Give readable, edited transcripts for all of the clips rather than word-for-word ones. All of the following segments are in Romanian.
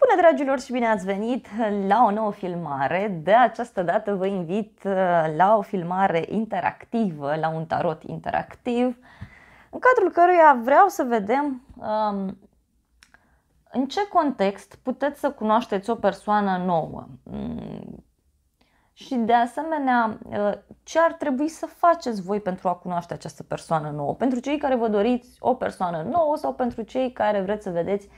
Bună, dragilor, și bine ați venit la o nouă filmare. De această dată vă invit la o filmare interactivă, la un tarot interactiv, în cadrul căruia vreau să vedem în ce context puteți să cunoașteți o persoană nouă și, de asemenea, ce ar trebui să faceți voi pentru a cunoaște această persoană nouă, pentru cei care vă doriți o persoană nouă sau pentru cei care vreți să vedeți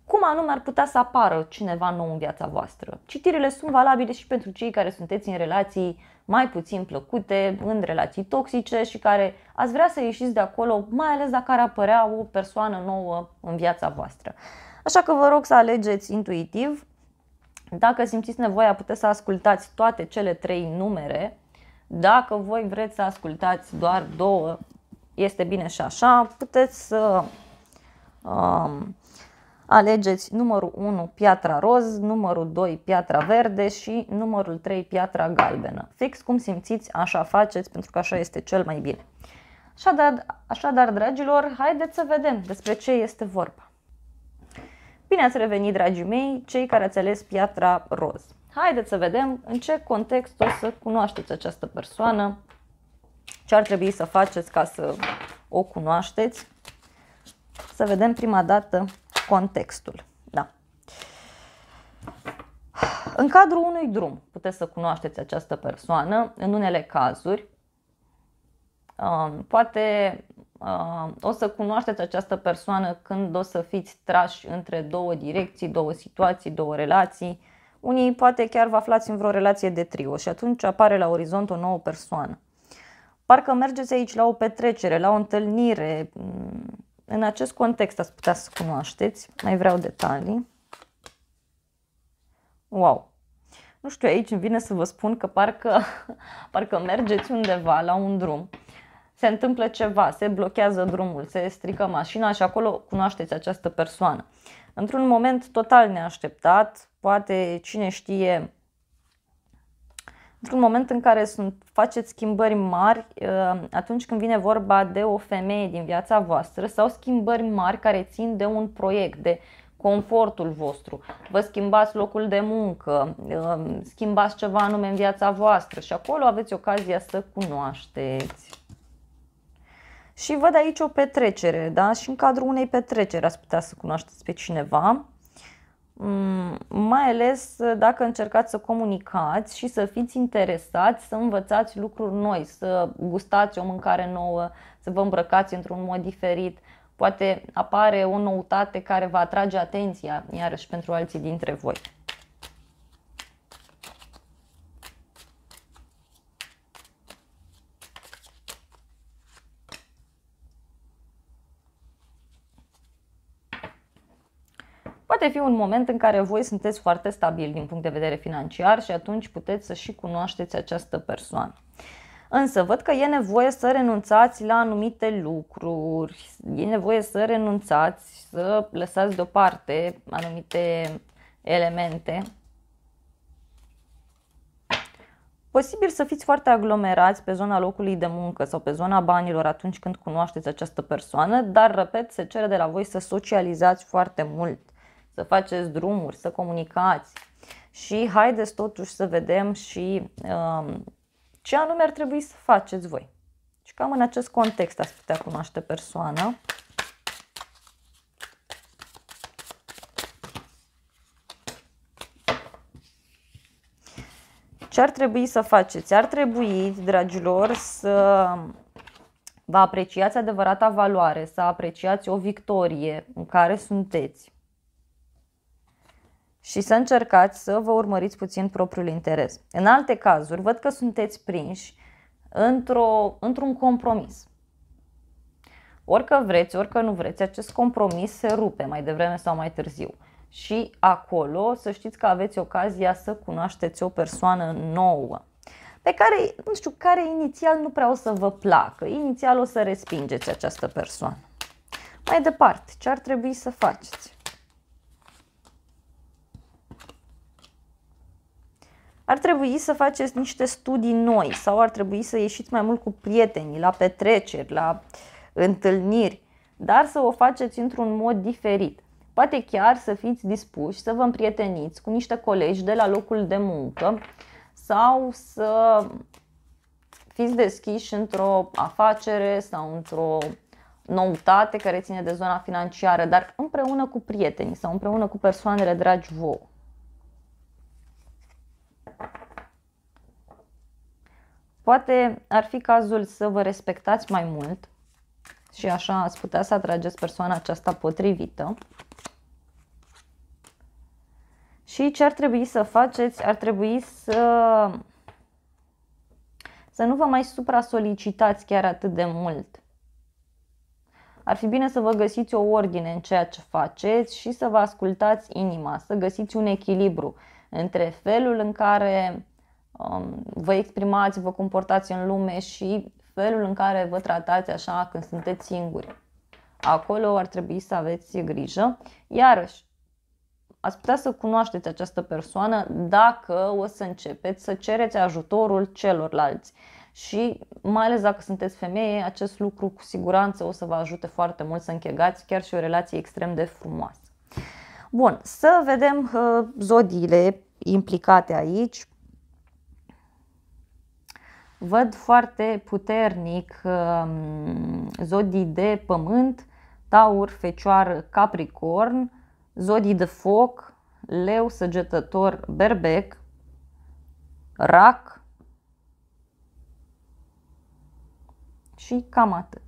cum anume ar putea să apară cineva nou în viața voastră. Citirile sunt valabile și pentru cei care sunteți în relații mai puțin plăcute, în relații toxice și care ați vrea să ieșiți de acolo, mai ales dacă ar apărea o persoană nouă în viața voastră. Așa că vă rog să alegeți intuitiv. Dacă simțiți nevoia, puteți să ascultați toate cele 3 numere. Dacă voi vreți să ascultați doar 2, este bine și așa. Puteți să alegeți numărul 1, piatra roz, numărul 2, piatra verde și numărul 3, piatra galbenă. Fix cum simțiți, așa faceți, pentru că așa este cel mai bine. Așadar, dragilor, haideți să vedem despre ce este vorba. Bine ați revenit, dragii mei, cei care ați ales piatra roz. Haideți să vedem în ce context o să cunoașteți această persoană, ce ar trebui să faceți ca să o cunoașteți. Să vedem prima dată contextul. Da. În cadrul unui drum puteți să cunoașteți această persoană. În unele cazuri poate o să cunoașteți această persoană când o să fiți trași între 2 direcții, 2 situații, 2 relații. Unii poate chiar vă aflați în vreo relație de trio și atunci apare la orizont o nouă persoană. Parcă mergeți aici la o petrecere, la o întâlnire. În acest context ați putea să cunoașteți. Mai vreau detalii. Wow! Nu știu, aici îmi vine să vă spun că parcă mergeți undeva la un drum. Se întâmplă ceva, se blochează drumul, se strică mașina și acolo cunoașteți această persoană. Într-un moment total neașteptat, poate, cine știe, într-un moment în care faceți schimbări mari atunci când vine vorba de o femeie din viața voastră sau schimbări mari care țin de un proiect, de confortul vostru. Vă schimbați locul de muncă, schimbați ceva anume în viața voastră și acolo aveți ocazia să cunoașteți. Și văd aici o petrecere, da? Și în cadrul unei petreceri ați putea să cunoașteți pe cineva. Mai ales dacă încercați să comunicați și să fiți interesați să învățați lucruri noi, să gustați o mâncare nouă, să vă îmbrăcați într-un mod diferit. Poate apare o noutate care va atrage atenția, iarăși, pentru alții dintre voi. Poate fi un moment în care voi sunteți foarte stabili din punct de vedere financiar și atunci puteți să și cunoașteți această persoană. Însă văd că e nevoie să renunțați la anumite lucruri, e nevoie să renunțați, să lăsați deoparte anumite elemente. Posibil să fiți foarte aglomerați pe zona locului de muncă sau pe zona banilor atunci când cunoașteți această persoană, dar, repet, se cere de la voi să socializați foarte mult, să faceți drumuri, să comunicați și haideți totuși să vedem și ce anume ar trebui să faceți voi. Și cam în acest context ați putea cunoaște persoana. Ce ar trebui să faceți? Ar trebui, dragilor, să vă apreciați adevărata valoare, să apreciați o victorie în care sunteți și să încercați să vă urmăriți puțin propriul interes. În alte cazuri, văd că sunteți prinși într-un compromis. Orică vreți, orică nu vreți, acest compromis se rupe mai devreme sau mai târziu. Și acolo să știți că aveți ocazia să cunoașteți o persoană nouă, pe care, nu știu, care inițial nu prea o să vă placă. Inițial o să respingeți această persoană. Mai departe, ce ar trebui să faceți? Ar trebui să faceți niște studii noi sau ar trebui să ieșiți mai mult cu prietenii, la petreceri, la întâlniri, dar să o faceți într-un mod diferit. Poate chiar să fiți dispuși să vă împrieteniți cu niște colegi de la locul de muncă sau să fiți deschiși într-o afacere sau într-o noutate care ține de zona financiară, dar împreună cu prietenii sau împreună cu persoanele dragi vouă. Poate ar fi cazul să vă respectați mai mult și așa ați putea să atrageți persoana aceasta potrivită. Și ce ar trebui să faceți? Ar trebui să nu vă mai supra-solicitați chiar atât de mult. Ar fi bine să vă găsiți o ordine în ceea ce faceți și să vă ascultați inima, să găsiți un echilibru între felul în care vă exprimați, vă comportați în lume și felul în care vă tratați așa când sunteți singuri. Acolo ar trebui să aveți grijă. Iarăși, ați putea să cunoașteți această persoană dacă o să începeți să cereți ajutorul celorlalți. Și mai ales dacă sunteți femeie, acest lucru cu siguranță o să vă ajute foarte mult să închegați chiar și o relație extrem de frumoasă. Bun, să vedem zodiile implicate aici. Văd foarte puternic zodii de pământ, Taur, Fecioară, Capricorn, zodii de foc, Leu, Săgetător, Berbec, Rac și cam atât.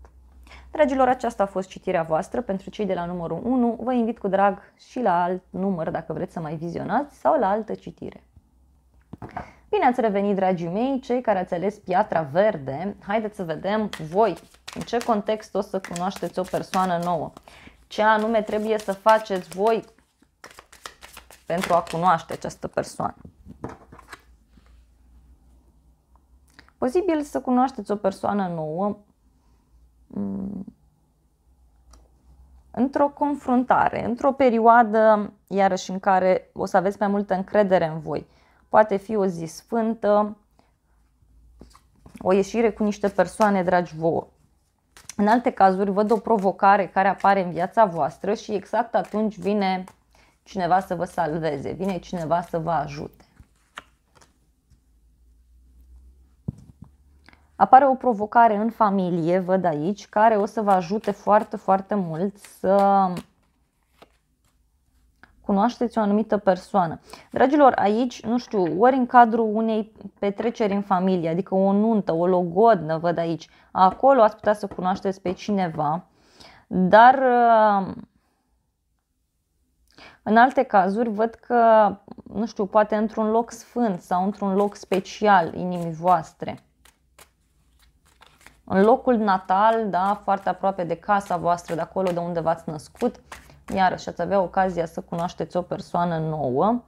Dragilor, aceasta a fost citirea voastră pentru cei de la numărul 1. Vă invit cu drag și la alt număr dacă vreți să mai vizionați sau la altă citire. Bine ați revenit, dragii mei, cei care ați ales piatra verde. Haideți să vedem voi în ce context o să cunoașteți o persoană nouă. Ce anume trebuie să faceți voi pentru a cunoaște această persoană. Posibil să cunoașteți o persoană nouă într-o confruntare, într-o perioadă, iarăși, în care o să aveți mai multă încredere în voi. Poate fi o zi sfântă, o ieșire cu niște persoane dragi vouă. În alte cazuri văd o provocare care apare în viața voastră și exact atunci vine cineva să vă salveze, vine cineva să vă ajute. Apare o provocare în familie, văd aici, care o să vă ajute foarte, foarte mult să cunoașteți o anumită persoană. Dragilor, aici, nu știu, ori în cadrul unei petreceri în familie, adică o nuntă, o logodnă, văd aici, acolo ați putea să cunoașteți pe cineva, dar în alte cazuri văd că, nu știu, poate într-un loc sfânt sau într-un loc special inimii voastre. În locul natal, da, foarte aproape de casa voastră, de acolo de unde v-ați născut, iarăși ați avea ocazia să cunoașteți o persoană nouă.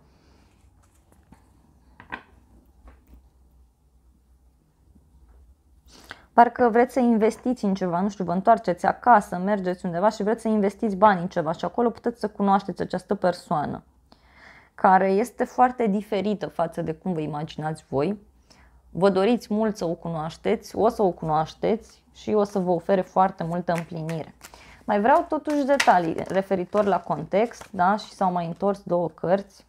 Parcă vreți să investiți în ceva, nu știu, vă întoarceți acasă, mergeți undeva și vreți să investiți bani în ceva și acolo puteți să cunoașteți această persoană care este foarte diferită față de cum vă imaginați voi. Vă doriți mult să o cunoașteți, o să o cunoașteți și o să vă ofere foarte multă împlinire. Mai vreau totuși detalii referitor la context, da? Și s-au mai întors 2 cărți,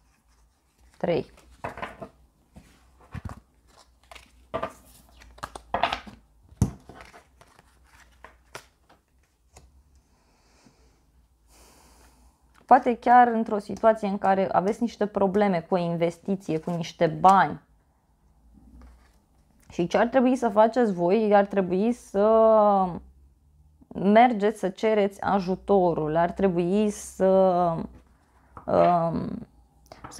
3. Poate chiar într-o situație în care aveți niște probleme cu o investiție, cu niște bani. Și ce ar trebui să faceți voi? Ar trebui să mergeți să cereți ajutorul, ar trebui să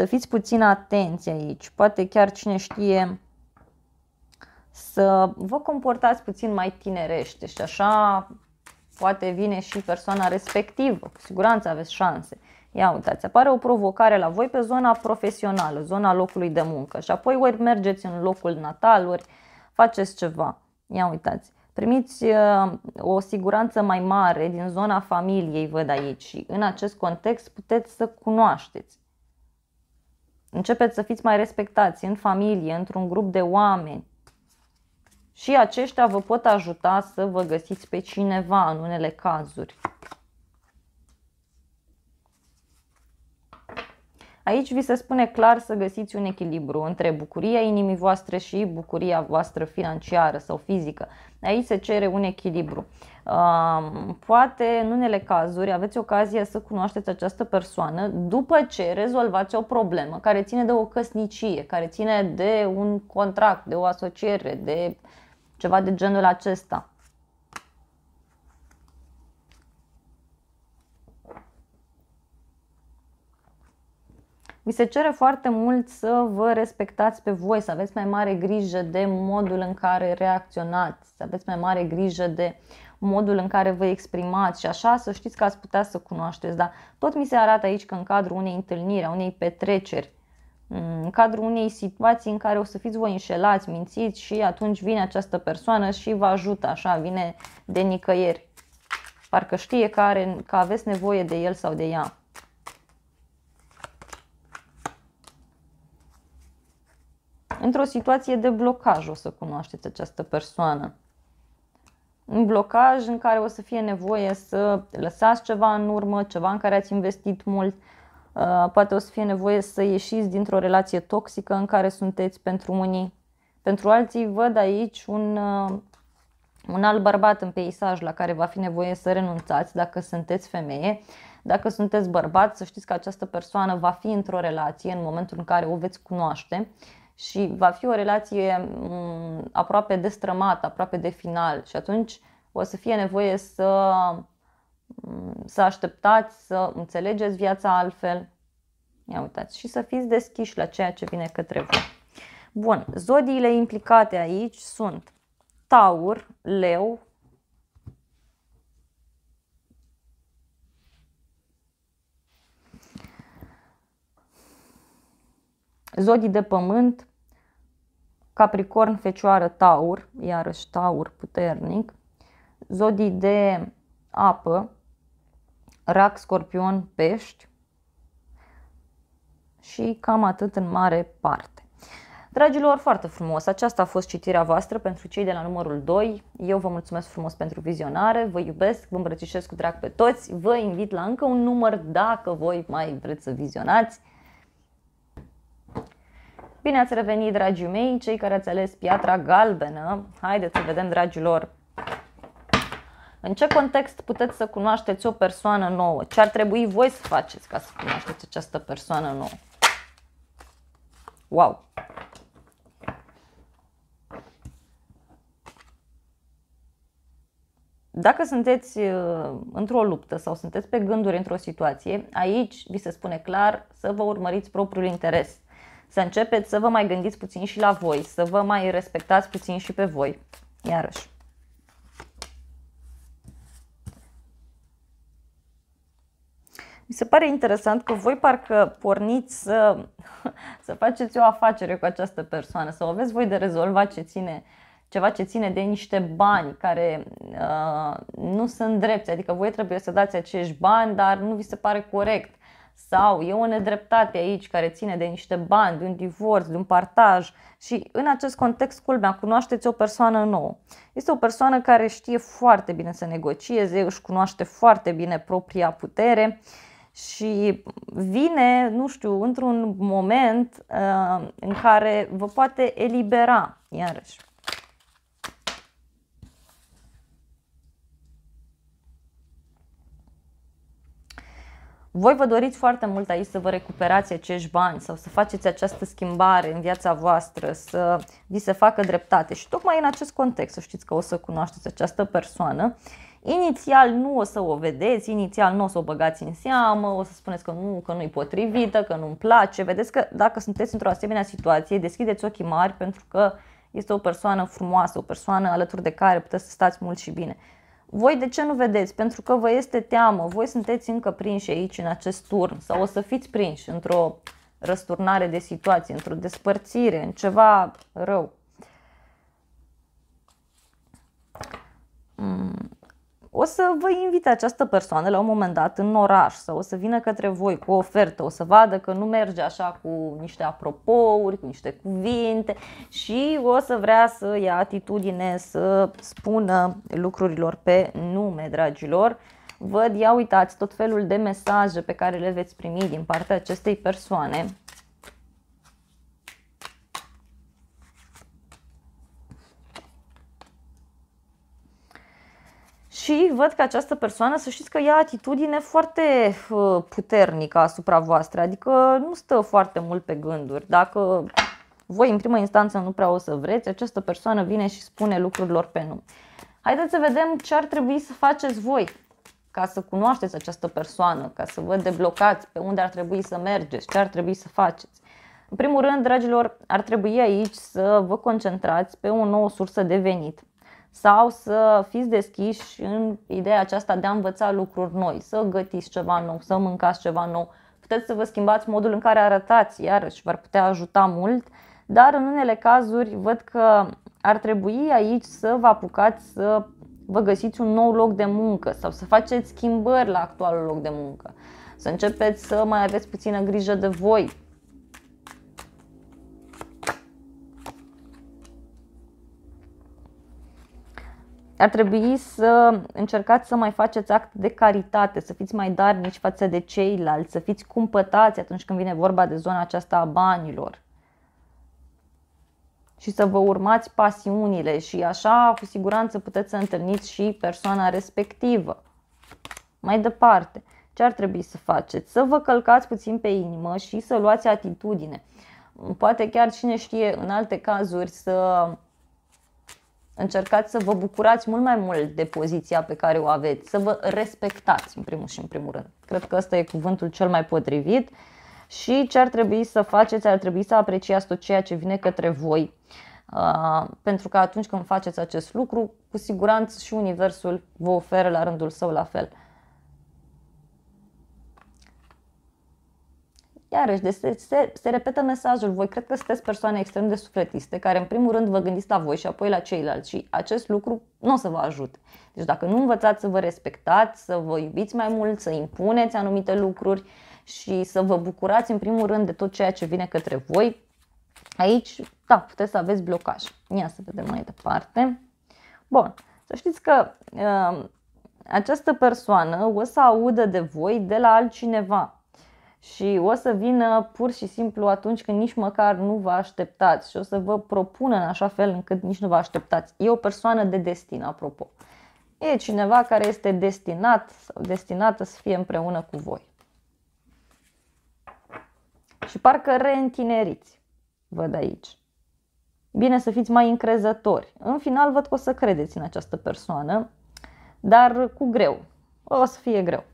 fiți puțin atenți aici. Poate chiar, cine știe, să vă comportați puțin mai tinerește și așa poate vine și persoana respectivă. Cu siguranță aveți șanse. Ia uitați, apare o provocare la voi pe zona profesională, zona locului de muncă și apoi ori mergeți în locul natal, ori faceți ceva. Ia uitați, primiți o siguranță mai mare din zona familiei, văd aici, și în acest context puteți să cunoașteți. Începeți să fiți mai respectați în familie, într-un grup de oameni. Și aceștia vă pot ajuta să vă găsiți pe cineva în unele cazuri. Aici vi se spune clar să găsiți un echilibru între bucuria inimii voastre și bucuria voastră financiară sau fizică. Aici se cere un echilibru. Poate în unele cazuri aveți ocazia să cunoașteți această persoană după ce rezolvați o problemă care ține de o căsnicie, care ține de un contract, de o asociere, de ceva de genul acesta. Vi se cere foarte mult să vă respectați pe voi, să aveți mai mare grijă de modul în care reacționați, să aveți mai mare grijă de modul în care vă exprimați și așa să știți că ați putea să cunoașteți. Dar tot mi se arată aici că în cadrul unei întâlniri, a unei petreceri, în cadrul unei situații în care o să fiți voi înșelați, mințiți și atunci vine această persoană și vă ajută, așa, vine de nicăieri. Parcă știe că aveți nevoie de el sau de ea. Într-o situație de blocaj o să cunoașteți această persoană. Un blocaj în care o să fie nevoie să lăsați ceva în urmă, ceva în care ați investit mult. Poate o să fie nevoie să ieșiți dintr-o relație toxică în care sunteți pentru unii. Pentru alții văd aici un alt bărbat în peisaj la care va fi nevoie să renunțați dacă sunteți femeie. Dacă sunteți bărbat, să știți că această persoană va fi într-o relație în momentul în care o veți cunoaște. Și va fi o relație aproape destrămată, aproape de final și atunci o să fie nevoie să așteptați, să înțelegeți viața altfel. Ia uitați, și să fiți deschiși la ceea ce vine către voi. Bun, zodiile implicate aici sunt Taur, Leu, zodii de pământ, Capricorn, Fecioară, Taur, iarăși Taur puternic, zodii de apă, Rac, Scorpion, Pești și cam atât în mare parte. Dragilor, foarte frumos, aceasta a fost citirea voastră pentru cei de la numărul 2. Eu vă mulțumesc frumos pentru vizionare, vă iubesc, vă îmbrățișez cu drag pe toți, vă invit la încă un număr dacă voi mai vreți să vizionați. Bine ați revenit, dragii mei, cei care ați ales piatra galbenă. Haideți să vedem, dragilor, în ce context puteți să cunoașteți o persoană nouă. Ce ar trebui voi să faceți ca să cunoașteți această persoană nouă. Wow! Dacă sunteți într-o luptă sau sunteți pe gânduri într-o situație, aici vi se spune clar să vă urmăriți propriul interes. Să începeți să vă mai gândiți puțin și la voi, să vă mai respectați puțin și pe voi. Iarăși. Mi se pare interesant că voi parcă porniți să faceți o afacere cu această persoană, să aveți voi de rezolvat ceva ce ține de niște bani care nu sunt drepți, adică voi trebuie să dați acești bani, dar nu vi se pare corect. Sau e o nedreptate aici care ține de niște bani, de un divorț, de un partaj și în acest context, culmea, cunoașteți o persoană nouă. Este o persoană care știe foarte bine să negocieze, își cunoaște foarte bine propria putere și vine, nu știu, într-un moment în care vă poate elibera, iarăși. Voi vă doriți foarte mult aici să vă recuperați acești bani sau să faceți această schimbare în viața voastră, să vi se facă dreptate și tocmai în acest context să știți că o să cunoașteți această persoană. Inițial nu o să o vedeți, inițial nu o să o băgați în seamă, o să spuneți că nu-i potrivită, că nu-mi place. Vedeți că dacă sunteți într-o asemenea situație, deschideți ochii mari pentru că este o persoană frumoasă, o persoană alături de care puteți să stați mult și bine. Voi de ce nu vedeți? Pentru că vă este teamă, voi sunteți încă prinși aici în acest turn sau o să fiți prinși într-o răsturnare de situație, într-o despărțire, în ceva rău. O să vă invite această persoană la un moment dat în oraș sau o să vină către voi cu o ofertă, o să vadă că nu merge așa cu niște apropouri, cu niște cuvinte și o să vrea să ia atitudine, să spună lucrurilor pe nume, dragilor. Văd, ia uitați, tot felul de mesaje pe care le veți primi din partea acestei persoane. Și văd că această persoană, să știți că ia atitudine foarte puternică asupra voastră, adică nu stă foarte mult pe gânduri. Dacă voi în primă instanță nu prea o să vreți, această persoană vine și spune lucrurilor pe nume. Haideți să vedem ce ar trebui să faceți voi ca să cunoașteți această persoană, ca să vă deblocați pe unde ar trebui să mergeți, ce ar trebui să faceți. În primul rând, dragilor, ar trebui aici să vă concentrați pe o nouă sursă de venit sau să fiți deschiși în ideea aceasta de a învăța lucruri noi, să gătiți ceva nou, să mâncați ceva nou. Puteți să vă schimbați modul în care arătați, iarăși v-ar putea ajuta mult, dar în unele cazuri văd că ar trebui aici să vă apucați să vă găsiți un nou loc de muncă sau să faceți schimbări la actualul loc de muncă, să începeți să mai aveți puțină grijă de voi. Ar trebui să încercați să mai faceți acte de caritate, să fiți mai darnici față de ceilalți, să fiți cumpătați atunci când vine vorba de zona aceasta a banilor. Și să vă urmați pasiunile și așa cu siguranță puteți să întâlniți și persoana respectivă. Mai departe, ce ar trebui să faceți? Să vă călcați puțin pe inimă și să luați atitudine. Poate chiar cine știe în alte cazuri să încercați să vă bucurați mult mai mult de poziția pe care o aveți, să vă respectați în primul și în primul rând. Cred că ăsta e cuvântul cel mai potrivit. Și ce ar trebui să faceți? Ar trebui să apreciați tot ceea ce vine către voi. Pentru că atunci când faceți acest lucru, cu siguranță și universul vă oferă la rândul său la fel. Iarăși, se repetă mesajul. Voi cred că sunteți persoane extrem de sufletiste, care în primul rând vă gândiți la voi și apoi la ceilalți. Și acest lucru nu o să vă ajute. Deci dacă nu învățați să vă respectați, să vă iubiți mai mult, să impuneți anumite lucruri și să vă bucurați în primul rând de tot ceea ce vine către voi, aici, da, puteți să aveți blocaj. Ia să vedem mai departe. Bun, să știți că această persoană o să audă de voi de la altcineva. Și o să vină pur și simplu atunci când nici măcar nu vă așteptați și o să vă propună în așa fel încât nici nu vă așteptați. E o persoană de destin, apropo. E cineva care este destinat sau destinată să fie împreună cu voi. Și parcă reîntineriți, văd aici. Bine să fiți mai încrezători. În final văd că o să credeți în această persoană, dar cu greu. O să fie greu.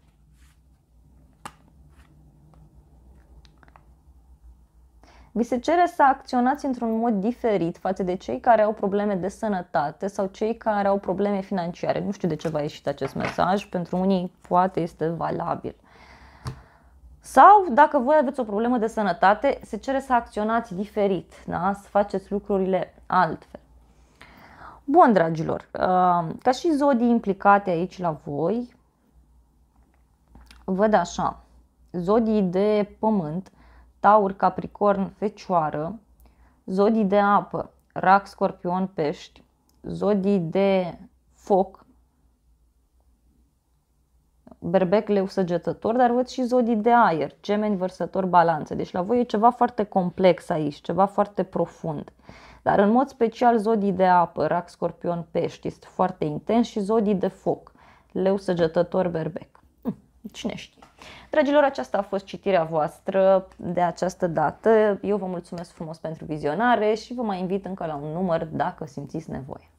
Vi se cere să acționați într-un mod diferit față de cei care au probleme de sănătate sau cei care au probleme financiare. Nu știu de ce v-a ieșit acest mesaj, pentru unii poate este valabil. Sau dacă voi aveți o problemă de sănătate, se cere să acționați diferit, da? Să faceți lucrurile altfel. Bun, dragilor, ca și zodii implicate aici la voi, văd așa, zodii de pământ, Taur, Capricorn, Fecioară, zodii de apă, Rac, Scorpion, Pești, zodii de foc, Berbec, Leu, Săgetător, dar văd și zodii de aer, Gemeni, Vărsător, Balanță. Deci la voi e ceva foarte complex aici, ceva foarte profund. Dar în mod special zodii de apă, Rac, Scorpion, Pești, este foarte intens și zodii de foc, Leu, Săgetător, Berbec. Cine știe? Dragilor, aceasta a fost citirea voastră de această dată. Eu vă mulțumesc frumos pentru vizionare și vă mai invit încă la un număr dacă simțiți nevoie.